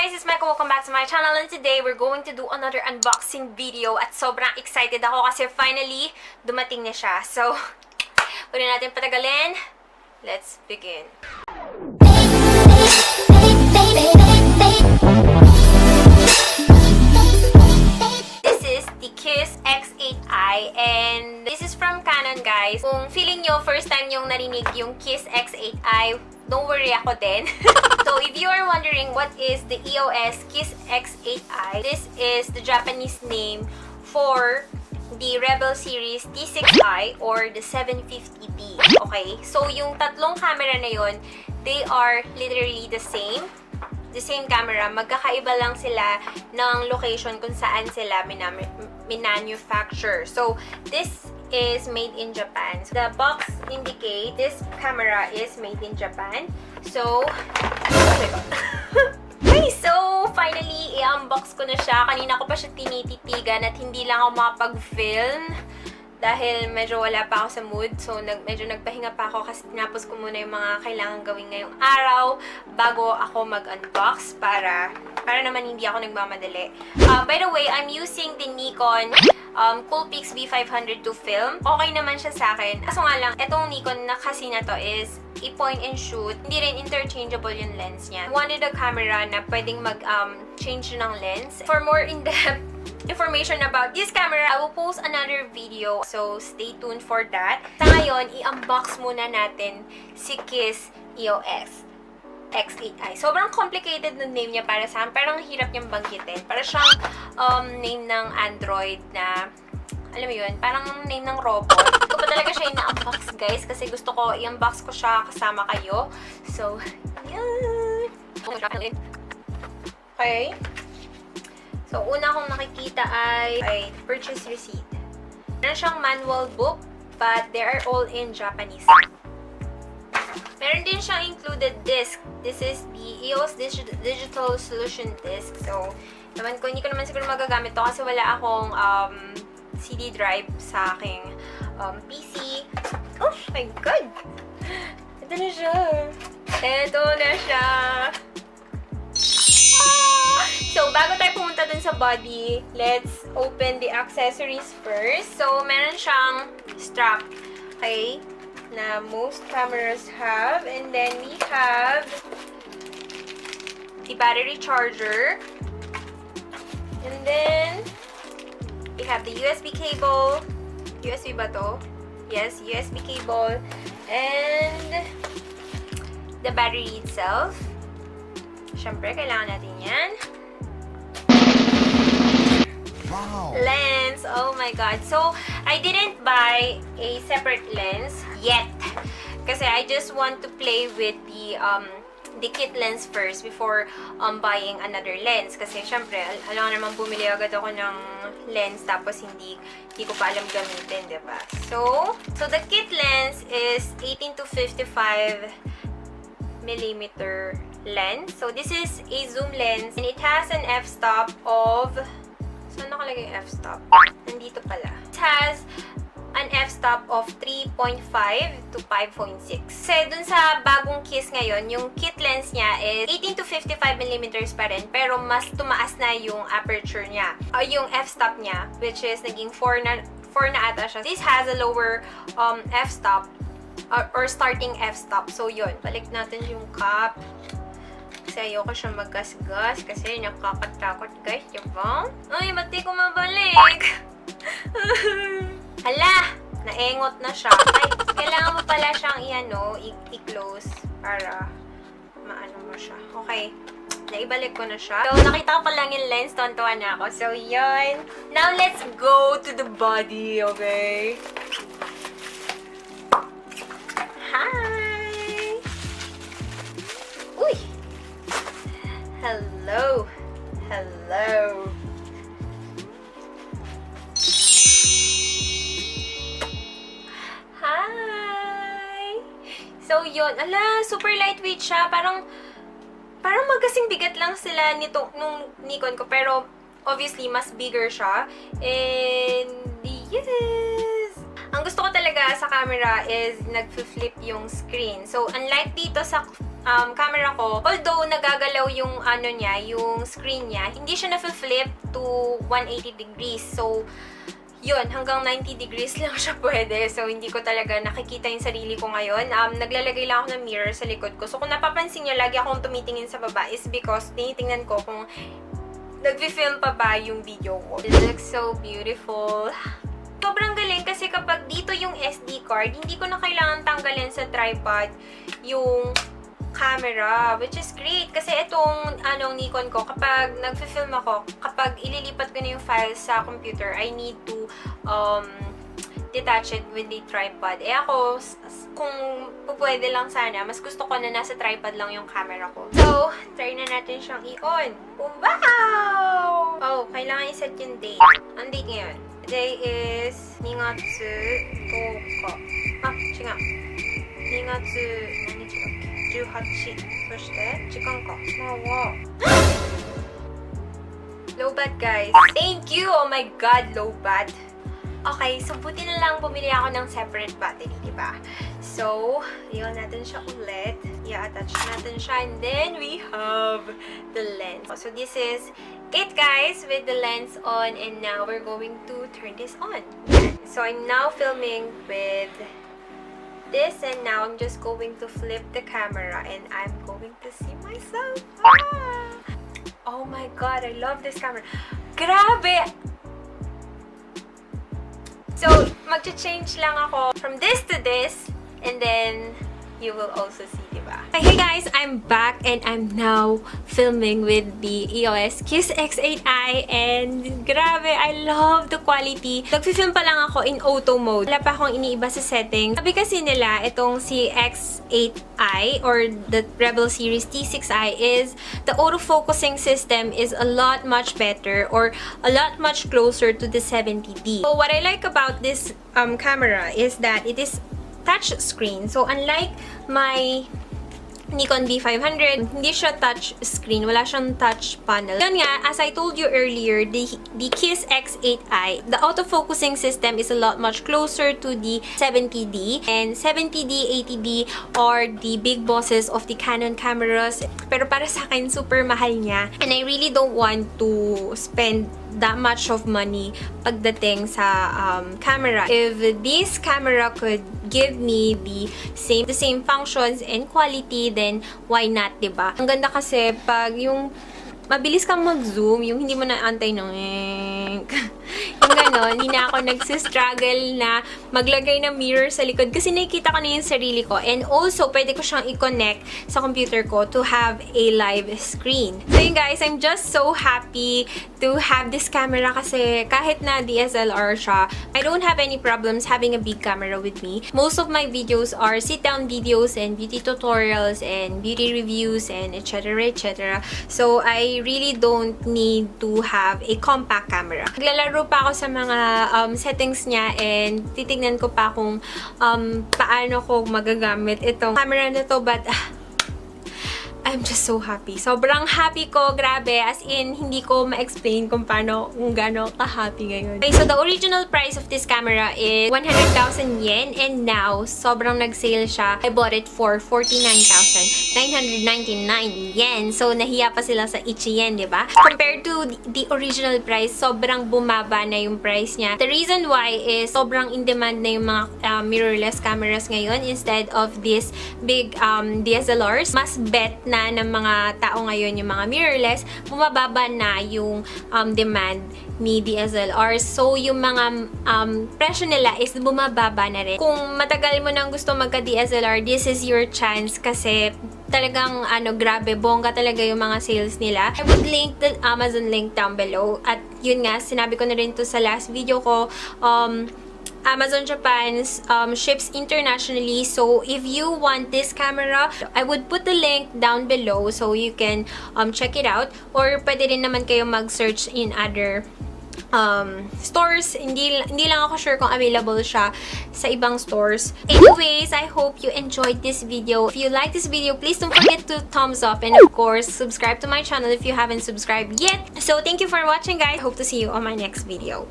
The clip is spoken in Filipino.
guys, it's Maiko. Welcome back to my channel, and today we're going to do another unboxing video at sobrang excited ako kasi finally dumating na siya. So, pwede natin patagalin. Let's begin. This is the X8i and this is from Canon, guys. Kung feeling nyo first time yung narinig yung X8i, don't worry, ako din. So, if you are wondering what is the EOS X8i, this is the Japanese name for the Rebel series T6i or the 750p. Okay? So, yung tatlong camera na yun, they are literally the same. The same camera. Magkakaiba lang sila ng location kung saan sila minanufacture. So, this is made in Japan. So, the box indicates this camera is made in Japan. So, okay, so finally, i-unbox ko na siya. Kanina ko pa siya tinititigan at hindi lang ako makapag-film dahil medyo wala pa ako sa mood. So, medyo nagpahinga pa ako kasi tinapos ko muna yung mga kailangan gawin ngayong araw bago ako mag-unbox para naman hindi ako nagmamadali. By the way, I'm using the Nikon COOLPIX V500 to film. Okay naman siya sa akin. Kaso nga lang, itong Nikon na kasi na to is i-point and shoot. Hindi rin interchangeable yung lens niya. I wanted a camera na pwedeng mag-change ng lens. For more in-depth information about this camera, I will post another video. So, stay tuned for that. Sa ngayon, i-unbox muna natin si Canon EOS X8i. Sobrang complicated ng name niya para sa akin. Parang hirap niyang banggitin. Para siyang name ng Android na, alam mo yun, parang name ng robot. Gusto ko pa talaga siya ina-unbox, guys, kasi gusto ko i-unbox ko siya kasama kayo. So, yun! Okay. So, una kong nakikita ay purchase receipt. Meron siyang manual book, but they are all in Japanese. Meron din siyang included disc. This is the EOS Digital Solution Disc. So, hindi ko naman siguro magagamit to kasi wala akong CD drive sa aking PC. Oh my God! Ito na siya. Ito na siya. So, bago tayo pumunta dun sa body, let's open the accessories first. So, meron siyang strap, okay, na most cameras have. And then, we have the battery charger. And then, we have the USB cable. USB ba to? Yes, USB cable. And the battery itself. Siyempre, kailangan natin yan. Wow. Lens. Oh my God. So, I didn't buy a separate lens yet. Kasi I just want to play with the kit lens first before buying another lens. Kasi, syempre, alam naman bumili agad ako ng lens tapos hindi ko pa alam gamitin, diba? So, the kit lens is 18 to 55 millimeter lens. So, this is a zoom lens and it has an f-stop of... Saan nakalagay yung f-stop? Nandito pala. It has an f-stop of 3.5 to 5.6. Kasi dun sa bagong case ngayon, yung kit lens niya is 18 to 55 millimeters pa rin, pero mas tumaas na yung aperture niya. Yung f-stop niya, which is naging 4 na ata siya. This has a lower f-stop or starting f-stop. So, yun. Balik natin yung cap. Kasi ayoko siya maggasgas kasi nakakatakot, guys, diba? Ay, ba't di ko mabalik? Hala! Naengot na siya. Ay, kailangan mo pala siyang i-close para maano mo siya. Okay. Naibalik ko na siya. So, nakita ko pa lang yung lens. Tontuwa na ako. So, yun. Now, let's go to the body, okay? Hi! Uy! Hello! Hello! Hi! So, yun. Ala, super lightweight siya. Parang magkasing bigat lang sila nung Nikon ko. Pero, obviously, mas bigger siya. And, yes! Ang gusto ko talaga sa camera is nag-flip yung screen. So, unlike dito sa camera ko, although nagagalaw yung ano niya, yung screen niya, hindi siya na-flip to 180 degrees. So, yun, hanggang 90 degrees lang siya pwede. So, hindi ko talaga nakikita yung sarili ko ngayon. Naglalagay lang ako ng mirror sa likod ko. So, kung napapansin nyo, lagi akong tumitingin sa baba is because tinitingnan ko kung nag-film pa ba yung video ko. It looks so beautiful. Sobrang galing kasi kapag dito yung SD card, hindi ko na kailangan tanggalin sa tripod yung camera, which is great. Kasi itong Nikon ko, kapag nag-film ako, kapag ililipat ko na yung files sa computer, I need to detach it with the tripod. Ako, kung pwede lang sana, mas gusto ko na nasa tripod lang yung camera ko. So, try na natin siyang i-on. Wow! Oh, kailangan i-set yung date. Ang date ngayon? Today is 2月10日. 違う。2月何日だっけ18。そして時間か。Low bat, guys. Thank you! Oh my God, low bat. Okay, so buti na lang bumili ako ng separate battery, diba? So, iwan natin siya ulit. I-attach natin siya. And then, we have the lens. So, this is it, guys, with the lens on. And now, we're going to turn this on. So, I'm now filming with this. And now, I'm just going to flip the camera. And I'm going to see myself. Ah! Oh my God, I love this camera. Grabe! So, mag-change lang ako from this to this, and then you will also see, diba? Hey guys, I'm back and I'm now filming with the EOS X8i, and grabe, I love the quality. Nag-film pa lang ako in auto mode. Wala pa akong iniiba sa setting. Sabi kasi nila, itong si X8i or the Rebel series T6i is the auto-focusing system is a lot much better or a lot much closer to the 70D. So what I like about this camera is that it is touch screen. So unlike my Nikon D500, hindi siya touch screen, wala siyang touch panel. Yun nga, as I told you earlier, the KISS X8i, the autofocusing system is a lot much closer to the 70D, and 70D, 80D are the big bosses of the Canon cameras. Pero para sa akin, super mahal niya, and I really don't want to spend that much of money pagdating sa camera. If this camera could give me the same functions and quality, then why not, diba? Ang ganda kasi pag yung mabilis kang mag-zoom, yung hindi mo na antay ng yung ganon, hindi na ako nagsistruggle na maglagay ng mirror sa likod kasi nakikita ko na yung sarili ko, and also pwede ko siyang i-connect sa computer ko to have a live screen. So yun guys, I'm just so happy to have this camera kasi kahit na DSLR siya, I don't have any problems having a big camera with me. Most of my videos are sit-down videos and beauty tutorials and beauty reviews and etc. etc. So I really don't need to have a compact camera. Naglalaro pa ako sa mga settings niya, and titignan ko pa kung paano ko magagamit itong camera na to, but I'm just so happy. Sobrang happy ko, grabe. As in, hindi ko ma-explain kung gano'n ka-happy ngayon. Okay, so the original price of this camera is 100,000 yen, and now, sobrang nag-sale siya. I bought it for 49,999 yen. So, nahiya pa sila sa ichi yen, diba? Compared to the original price, sobrang bumaba na yung price niya. The reason why is sobrang in-demand na yung mga mirrorless cameras ngayon instead of this big DSLRs. Mas bet na ng mga tao ngayon yung mga mirrorless, bumababa na yung demand ni DSLR. So, yung mga presyo nila is bumababa na rin. Kung matagal mo nang gusto magka-DSLR, this is your chance kasi talagang grabe, bongga talaga yung mga sales nila. I would link the Amazon link down below. At yun nga, sinabi ko na rin to sa last video ko, Amazon Japan ships internationally. So, if you want this camera, I would put the link down below so you can check it out. Or pwede rin naman kayo mag-search in other stores. Hindi lang ako sure kung available siya sa ibang stores. Anyways, I hope you enjoyed this video. If you like this video, please don't forget to thumbs up, and of course, subscribe to my channel if you haven't subscribed yet. So, thank you for watching, guys. I hope to see you on my next video.